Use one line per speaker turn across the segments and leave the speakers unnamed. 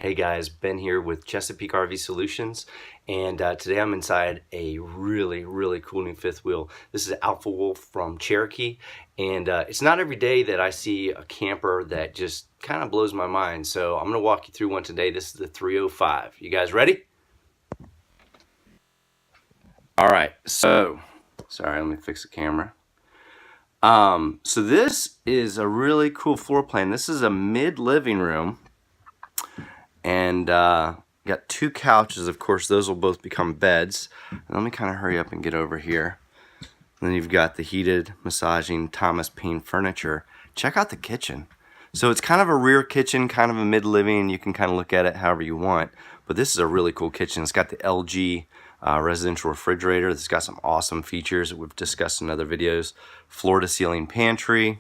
Hey guys, Ben here with Chesapeake RV Solutions, and today I'm inside a really cool new fifth wheel. This is Alpha Wolf from Cherokee, and it's not every day that I see a camper that just kind of blows my mind. So I'm going to walk you through one today. This is the 305. You guys ready? All right, so sorry, let me fix the camera. So this is a really cool floor plan. This is a mid living room. And got two couches. Of course, those will both become beds. And let me kind of hurry up and get over here. And then you've got the heated, massaging Thomas Paine furniture. Check out the kitchen. So it's kind of a rear kitchen, kind of a mid-living. You can kind of look at it however you want. But this is a really cool kitchen. It's got the LG residential refrigerator. It's got some awesome features that we've discussed in other videos. Floor-to-ceiling pantry.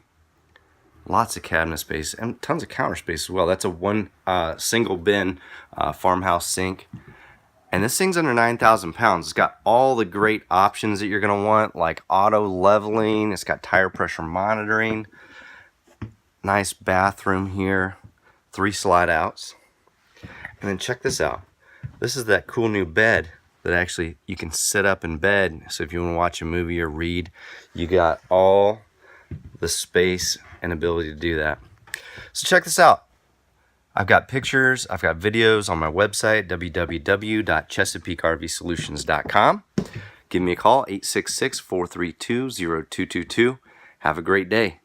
Lots of cabinet space and tons of counter space as well. That's a one single bin farmhouse sink. And this thing's under 9,000 pounds. It's got all the great options that you're going to want, like auto leveling. It's got tire pressure monitoring. Nice bathroom here. 3 slide outs. And then check this out. This is that cool new bed that actually you can sit up in bed. So if you want to watch a movie or read, you got all the space and ability to do that. So check this out. I've got pictures, I've got videos on my website, www.chesapeakervsolutions.com. Give me a call, 866-432-0222. Have a great day.